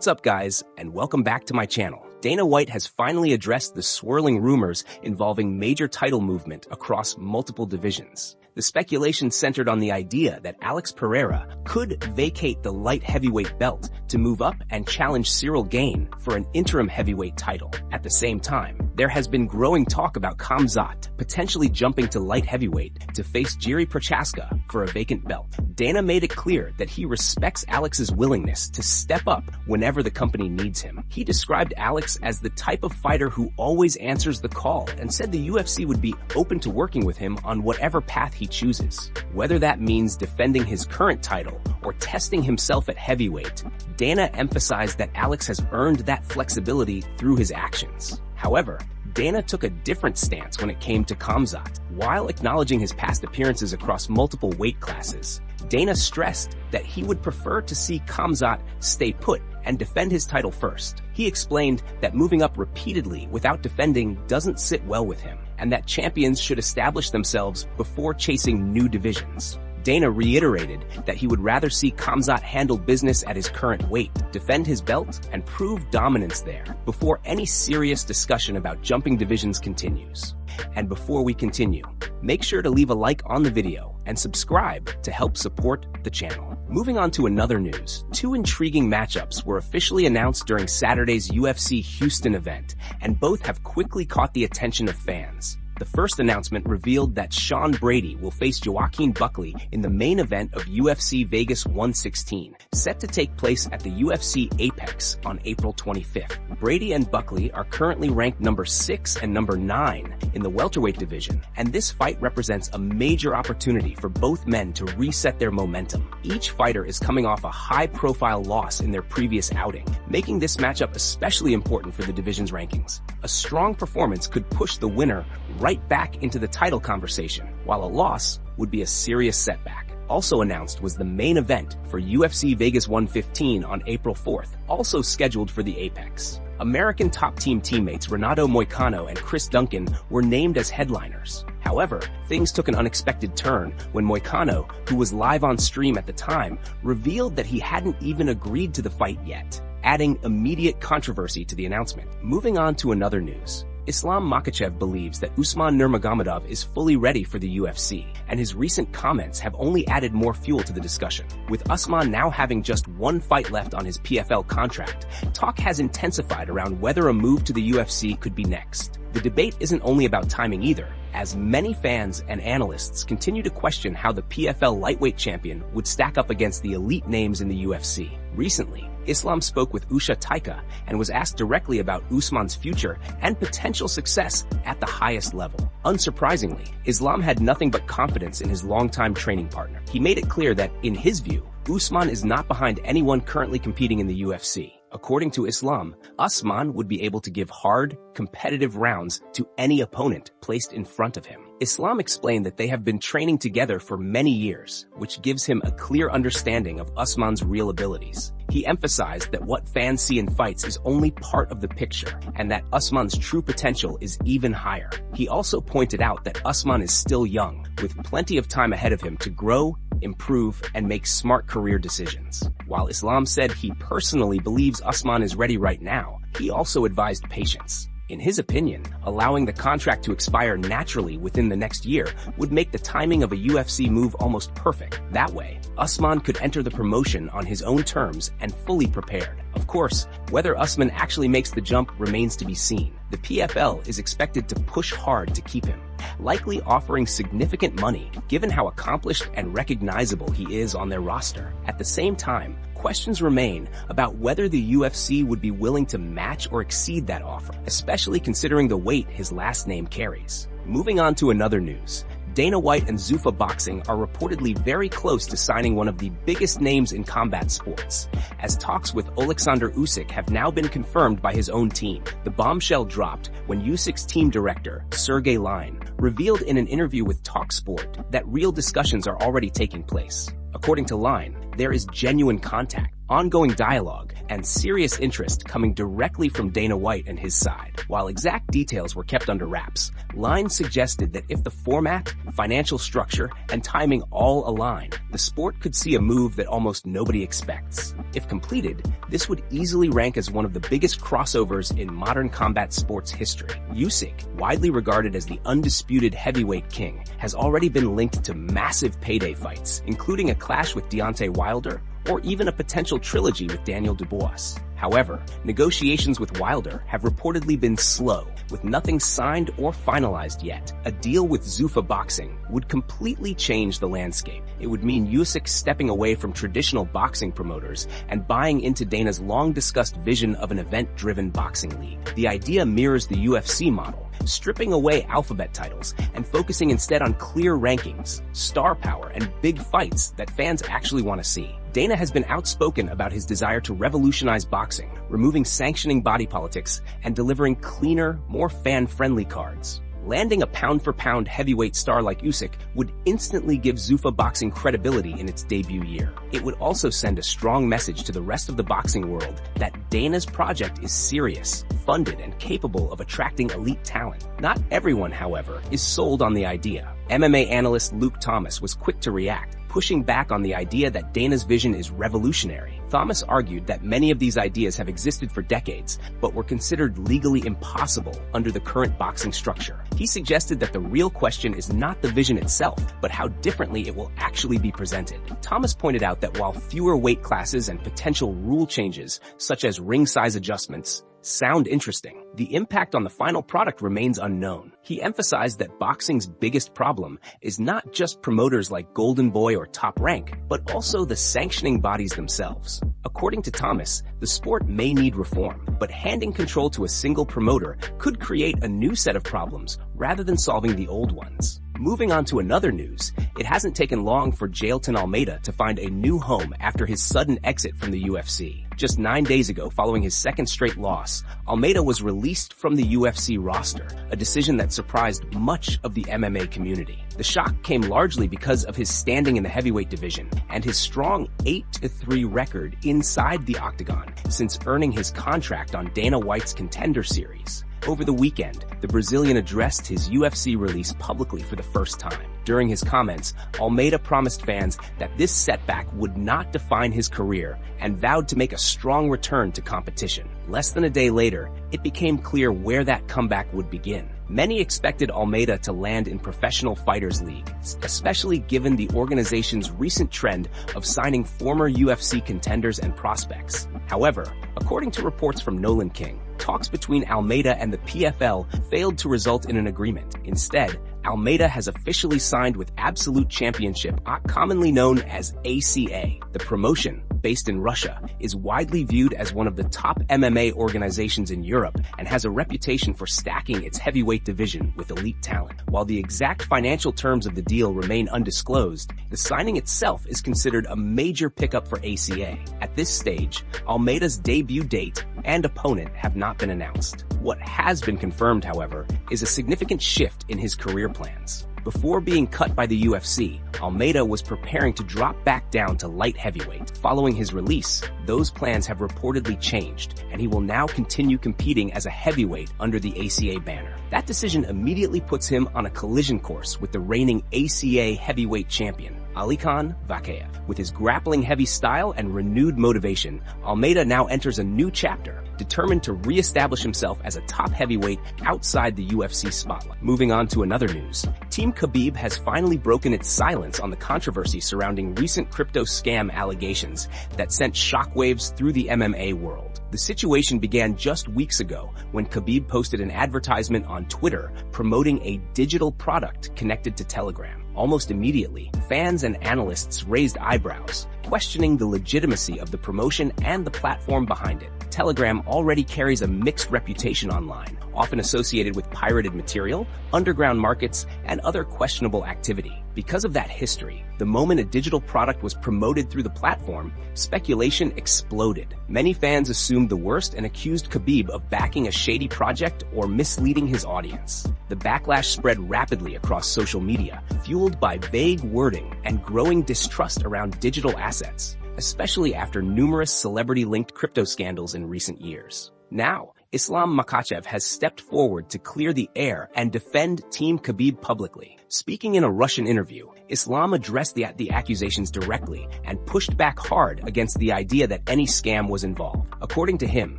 What's up, guys, and welcome back to my channel. Dana White has finally addressed the swirling rumors involving major title movement across multiple divisions. The speculation centered on the idea that Alex Pereira could vacate the light heavyweight belt to move up and challenge Cyril Gane for an interim heavyweight title. At the same time, there has been growing talk about Khamzat potentially jumping to light heavyweight to face Jiri Prochazka for a vacant belt. Dana made it clear that he respects Alex's willingness to step up whenever the company needs him. He described Alex as the type of fighter who always answers the call and said the UFC would be open to working with him on whatever path he chooses. Whether that means defending his current title or testing himself at heavyweight, Dana emphasized that Alex has earned that flexibility through his actions. However, Dana took a different stance when it came to Khamzat. While acknowledging his past appearances across multiple weight classes, Dana stressed that he would prefer to see Khamzat stay put and defend his title first. He explained that moving up repeatedly without defending doesn't sit well with him, and that champions should establish themselves before chasing new divisions. Dana reiterated that he would rather see Khamzat handle business at his current weight, defend his belt, and prove dominance there before any serious discussion about jumping divisions continues. And before we continue, make sure to leave a like on the video and subscribe to help support the channel. Moving on to another news, two intriguing matchups were officially announced during Saturday's UFC Houston event, and both have quickly caught the attention of fans. The first announcement revealed that Sean Brady will face Joaquin Buckley in the main event of UFC Vegas 116, set to take place at the UFC Apex on April 25th. Brady and Buckley are currently ranked number 6 and number 9 in the welterweight division, and this fight represents a major opportunity for both men to reset their momentum. Each fighter is coming off a high-profile loss in their previous outing, making this matchup especially important for the division's rankings. A strong performance could push the winner right back into the title conversation, while a loss would be a serious setback. Also announced was the main event for UFC Vegas 115 on April 4th, also scheduled for the Apex. American top team teammates Renato Moicano and Chris Duncan were named as headliners. However, things took an unexpected turn when Moicano, who was live on stream at the time, revealed that he hadn't even agreed to the fight yet, adding immediate controversy to the announcement. Moving on to another news. Islam Makhachev believes that Usman Nurmagomedov is fully ready for the UFC, and his recent comments have only added more fuel to the discussion. With Usman now having just one fight left on his PFL contract, talk has intensified around whether a move to the UFC could be next. The debate isn't only about timing either, as many fans and analysts continue to question how the PFL lightweight champion would stack up against the elite names in the UFC. Recently, Islam spoke with Usha Taika and was asked directly about Usman's future and potential success at the highest level. Unsurprisingly, Islam had nothing but confidence in his longtime training partner. He made it clear that, in his view, Usman is not behind anyone currently competing in the UFC. According to Islam, Usman would be able to give hard, competitive rounds to any opponent placed in front of him. Islam explained that they have been training together for many years, which gives him a clear understanding of Usman's real abilities. He emphasized that what fans see in fights is only part of the picture, and that Usman's true potential is even higher. He also pointed out that Usman is still young, with plenty of time ahead of him to grow, improve, and make smart career decisions. While Islam said he personally believes Usman is ready right now, he also advised patience. In his opinion, allowing the contract to expire naturally within the next year would make the timing of a UFC move almost perfect. That way, Usman could enter the promotion on his own terms and fully prepared. Of course, whether Usman actually makes the jump remains to be seen. The PFL is expected to push hard to keep him, likely offering significant money given how accomplished and recognizable he is on their roster. At the same time, questions remain about whether the UFC would be willing to match or exceed that offer, especially considering the weight his last name carries. Moving on to another news. Dana White and Zuffa Boxing are reportedly very close to signing one of the biggest names in combat sports, as talks with Oleksandr Usyk have now been confirmed by his own team. The bombshell dropped when Usyk's team director, Sergey Line, revealed in an interview with TalkSport that real discussions are already taking place. According to Line, there is genuine contact, ongoing dialogue, and serious interest coming directly from Dana White and his side. While exact details were kept under wraps, lines suggested that if the format, financial structure, and timing all align, the sport could see a move that almost nobody expects. If completed, this would easily rank as one of the biggest crossovers in modern combat sports history. Usyk, widely regarded as the undisputed heavyweight king, has already been linked to massive payday fights, including a clash with Deontay Wilder, or even a potential trilogy with Daniel Dubois. However, negotiations with Wilder have reportedly been slow, with nothing signed or finalized yet. A deal with Zuffa Boxing would completely change the landscape. It would mean Usyk stepping away from traditional boxing promoters and buying into Dana's long-discussed vision of an event-driven boxing league. The idea mirrors the UFC model, stripping away alphabet titles and focusing instead on clear rankings, star power, and big fights that fans actually want to see. Dana has been outspoken about his desire to revolutionize boxing, removing sanctioning body politics and delivering cleaner, more fan-friendly cards. Landing a pound-for-pound heavyweight star like Usyk would instantly give Zuffa Boxing credibility in its debut year. It would also send a strong message to the rest of the boxing world that Dana's project is serious, funded, and capable of attracting elite talent. Not everyone, however, is sold on the idea. MMA analyst Luke Thomas was quick to react, pushing back on the idea that Dana's vision is revolutionary. Thomas argued that many of these ideas have existed for decades, but were considered legally impossible under the current boxing structure. He suggested that the real question is not the vision itself, but how differently it will actually be presented. Thomas pointed out that while fewer weight classes and potential rule changes, such as ring size adjustments, sound interesting, the impact on the final product remains unknown. He emphasized that boxing's biggest problem is not just promoters like Golden Boy or Top Rank, but also the sanctioning bodies themselves. According to Thomas, the sport may need reform, but handing control to a single promoter could create a new set of problems rather than solving the old ones. Moving on to another news, it hasn't taken long for Jailton Almeida to find a new home after his sudden exit from the UFC. Just 9 days ago, following his second straight loss, Almeida was released from the UFC roster, a decision that surprised much of the MMA community. The shock came largely because of his standing in the heavyweight division and his strong 8-3 record inside the octagon since earning his contract on Dana White's Contender Series. Over the weekend, the Brazilian addressed his UFC release publicly for the first time. During his comments, Almeida promised fans that this setback would not define his career and vowed to make a strong return to competition. Less than a day later, it became clear where that comeback would begin. Many expected Almeida to land in Professional Fighters League, especially given the organization's recent trend of signing former UFC contenders and prospects. However, according to reports from Nolan King, talks between Almeida and the PFL failed to result in an agreement. Instead, Almeida has officially signed with Absolute Championship Akhmat, commonly known as ACA. The promotion, based in Russia, is widely viewed as one of the top MMA organizations in Europe and has a reputation for stacking its heavyweight division with elite talent. While the exact financial terms of the deal remain undisclosed, the signing itself is considered a major pickup for ACA. At this stage, Almeida's debut date and opponent have not been announced. What has been confirmed, however, is a significant shift in his career plans. Before being cut by the UFC, Almeida was preparing to drop back down to light heavyweight. Following his release, those plans have reportedly changed, and he will now continue competing as a heavyweight under the ACA banner. That decision immediately puts him on a collision course with the reigning ACA heavyweight champion, Alikhan Vakhaev. With his grappling-heavy style and renewed motivation, Almeida now enters a new chapter, determined to re-establish himself as a top heavyweight outside the UFC spotlight. Moving on to another news, Team Khabib has finally broken its silence on the controversy surrounding recent crypto scam allegations that sent shockwaves through the MMA world. The situation began just weeks ago when Khabib posted an advertisement on Twitter promoting a digital product connected to Telegram. Almost immediately, fans and analysts raised eyebrows, questioning the legitimacy of the promotion and the platform behind it. Telegram already carries a mixed reputation online, often associated with pirated material, underground markets, and other questionable activity. Because of that history, the moment a digital product was promoted through the platform, speculation exploded. Many fans assumed the worst and accused Khabib of backing a shady project or misleading his audience. The backlash spread rapidly across social media, fueled by vague wording and growing distrust around digital assets. especially after numerous celebrity-linked crypto scandals in recent years. Now, Islam Makhachev has stepped forward to clear the air and defend Team Khabib publicly. Speaking in a Russian interview, Islam addressed the accusations directly and pushed back hard against the idea that any scam was involved. According to him,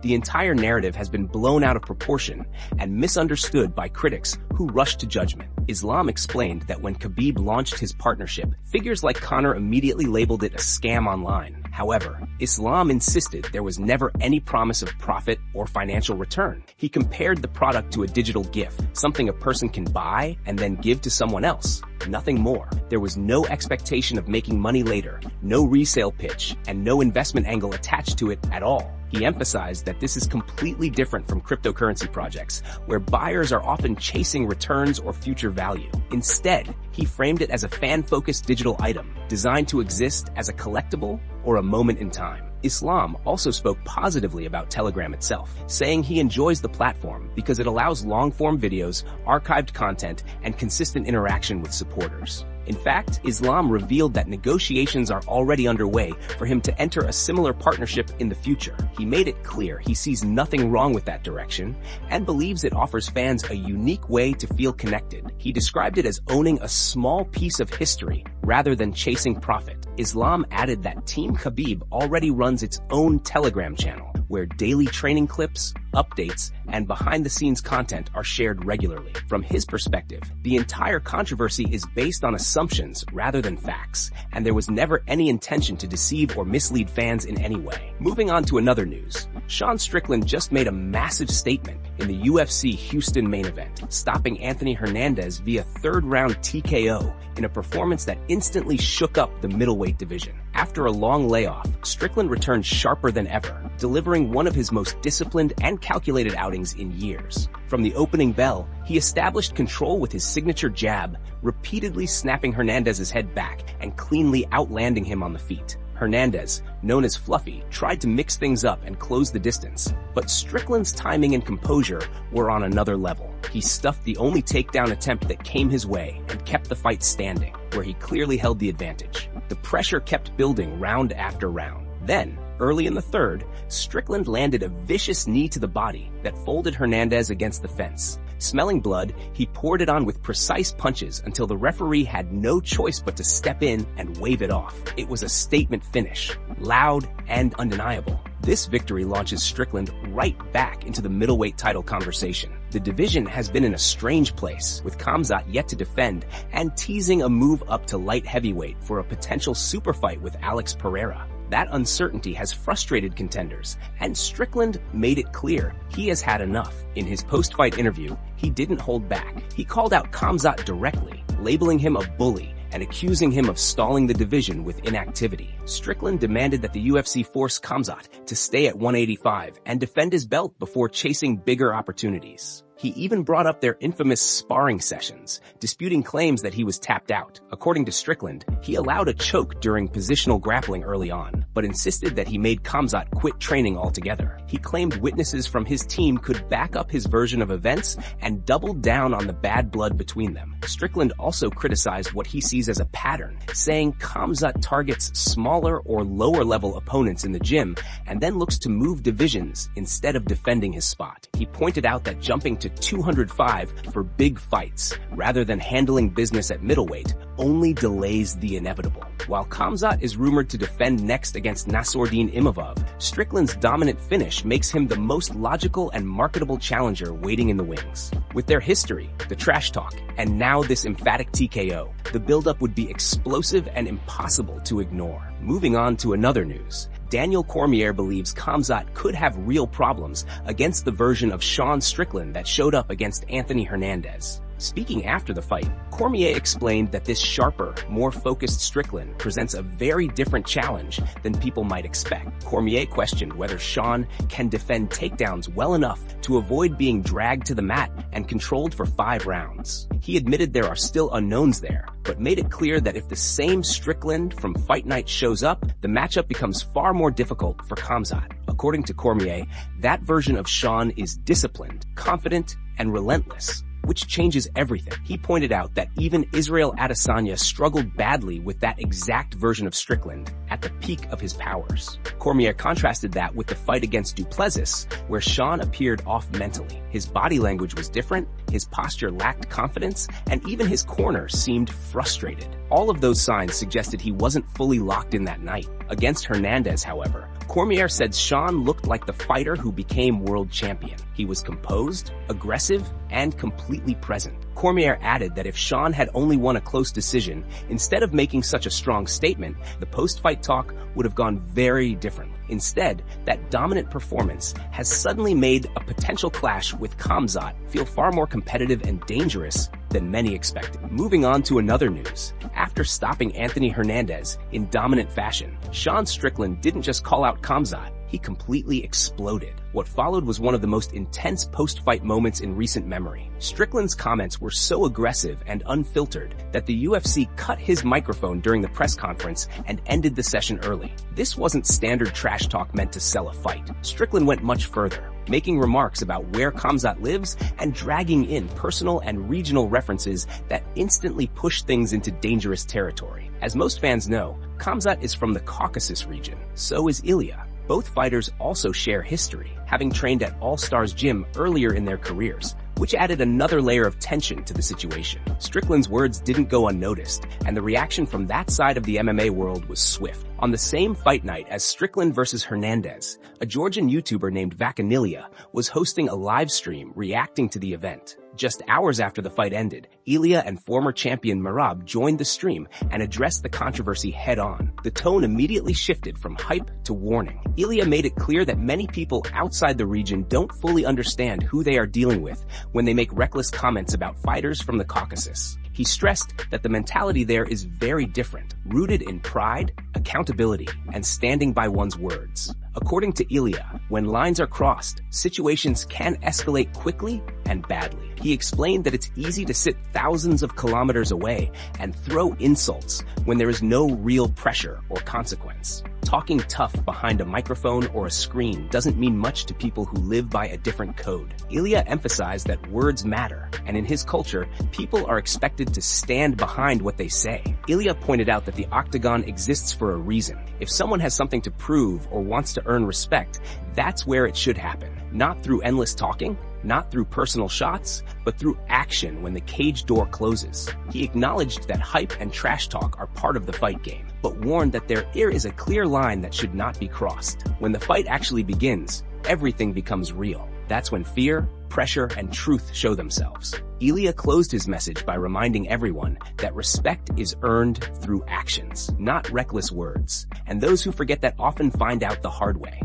the entire narrative has been blown out of proportion and misunderstood by critics who rushed to judgment. Islam explained that when Khabib launched his partnership, figures like Conor immediately labeled it a scam online. However, Islam insisted there was never any promise of profit or financial return. He compared the product to a digital gift, something a person can buy and then give to someone else. Nothing more. There was no expectation of making money later, no resale pitch, and no investment angle attached to it at all. He emphasized that this is completely different from cryptocurrency projects, where buyers are often chasing returns or future value. Instead, he framed it as a fan-focused digital item, designed to exist as a collectible or a moment in time. Islam also spoke positively about Telegram itself, saying he enjoys the platform because it allows long-form videos, archived content, and consistent interaction with supporters. In fact, Islam revealed that negotiations are already underway for him to enter a similar partnership in the future. He made it clear he sees nothing wrong with that direction and believes it offers fans a unique way to feel connected. He described it as owning a small piece of history rather than chasing profit. Islam added that Team Khabib already runs its own Telegram channel, where daily training clips, updates, and behind-the-scenes content are shared regularly. From his perspective, the entire controversy is based on assumptions rather than facts, and there was never any intention to deceive or mislead fans in any way. Moving on to another news, Sean Strickland just made a massive statement in the UFC Houston main event, stopping Anthony Hernandez via third-round TKO in a performance that instantly shook up the middleweight division. After a long layoff, Strickland returned sharper than ever, delivering one of his most disciplined and calculated outings in years. From the opening bell, he established control with his signature jab, repeatedly snapping Hernandez's head back and cleanly outlanding him on the feet. Hernandez, known as Fluffy, tried to mix things up and close the distance, but Strickland's timing and composure were on another level. He stuffed the only takedown attempt that came his way and kept the fight standing, where he clearly held the advantage. The pressure kept building round after round. Then, early in the third, Strickland landed a vicious knee to the body that folded Hernandez against the fence. Smelling blood, he poured it on with precise punches until the referee had no choice but to step in and wave it off. It was a statement finish, loud and undeniable. This victory launches Strickland right back into the middleweight title conversation. The division has been in a strange place, with Khamzat yet to defend and teasing a move up to light heavyweight for a potential super fight with Pereira. That uncertainty has frustrated contenders, and Strickland made it clear he has had enough. In his post-fight interview, he didn't hold back. He called out Khamzat directly, labeling him a bully and accusing him of stalling the division with inactivity. Strickland demanded that the UFC force Khamzat to stay at 185 and defend his belt before chasing bigger opportunities. He even brought up their infamous sparring sessions, disputing claims that he was tapped out. According to Strickland, he allowed a choke during positional grappling early on, but insisted that he made Khamzat quit training altogether. He claimed witnesses from his team could back up his version of events and doubled down on the bad blood between them. Strickland also criticized what he sees as a pattern, saying Khamzat targets smaller or lower-level opponents in the gym and then looks to move divisions instead of defending his spot. He pointed out that jumping to 205 for big fights, rather than handling business at middleweight, only delays the inevitable. While Khamzat is rumored to defend next against Nassourdine Imavov, Strickland's dominant finish makes him the most logical and marketable challenger waiting in the wings. With their history, the trash talk, and now this emphatic TKO, the buildup would be explosive and impossible to ignore. Moving on to another news. Daniel Cormier believes Khamzat could have real problems against the version of Sean Strickland that showed up against Anthony Hernandez. Speaking after the fight, Cormier explained that this sharper, more focused Strickland presents a very different challenge than people might expect. Cormier questioned whether Sean can defend takedowns well enough to avoid being dragged to the mat and controlled for 5 rounds. He admitted there are still unknowns there, but made it clear that if the same Strickland from Fight Night shows up, the matchup becomes far more difficult for Khamzat. According to Cormier, that version of Sean is disciplined, confident, and relentless, which changes everything. He pointed out that even Israel Adesanya struggled badly with that exact version of Strickland at the peak of his powers. Cormier contrasted that with the fight against Duplessis, where Sean appeared off mentally. His body language was different, his posture lacked confidence, and even his corner seemed frustrated. All of those signs suggested he wasn't fully locked in that night. Against Hernandez, however, Cormier said Sean looked like the fighter who became world champion. He was composed, aggressive, and completely present. Cormier added that if Sean had only won a close decision, instead of making such a strong statement, the post-fight talk would have gone very differently. Instead, that dominant performance has suddenly made a potential clash with Khamzat feel far more competitive and dangerous than many expected. Moving on to another news. After stopping Anthony Hernandez in dominant fashion, Sean Strickland didn't just call out Khamzat, he completely exploded. What followed was one of the most intense post-fight moments in recent memory. Strickland's comments were so aggressive and unfiltered that the UFC cut his microphone during the press conference and ended the session early. This wasn't standard trash talk meant to sell a fight. Strickland went much further, making remarks about where Khamzat lives and dragging in personal and regional references that instantly pushed things into dangerous territory. As most fans know, Khamzat is from the Caucasus region. So is Ilia. Both fighters also share history, having trained at All Stars Gym earlier in their careers, which added another layer of tension to the situation. Strickland's words didn't go unnoticed, and the reaction from that side of the MMA world was swift. On the same fight night as Strickland versus Hernandez, a Georgian YouTuber named Vakhaev was hosting a live stream reacting to the event. Just hours after the fight ended, Ilia and former champion Merab joined the stream and addressed the controversy head-on. The tone immediately shifted from hype to warning. Ilia made it clear that many people outside the region don't fully understand who they are dealing with when they make reckless comments about fighters from the Caucasus. He stressed that the mentality there is very different, rooted in pride, accountability, and standing by one's words. According to Ilia, when lines are crossed, situations can escalate quickly and badly. He explained that it's easy to sit thousands of kilometers away and throw insults when there is no real pressure or consequence. Talking tough behind a microphone or a screen doesn't mean much to people who live by a different code. Ilia emphasized that words matter, and in his culture, people are expected to stand behind what they say. Ilia pointed out that the octagon exists for a reason. If someone has something to prove or wants to earn respect, that's where it should happen. Not through endless talking, not through personal shots, but through action when the cage door closes. He acknowledged that hype and trash talk are part of the fight game, but warned that there is a clear line that should not be crossed. When the fight actually begins, everything becomes real. That's when fear, pressure, and truth show themselves. Ilia closed his message by reminding everyone that respect is earned through actions, not reckless words, and those who forget that often find out the hard way.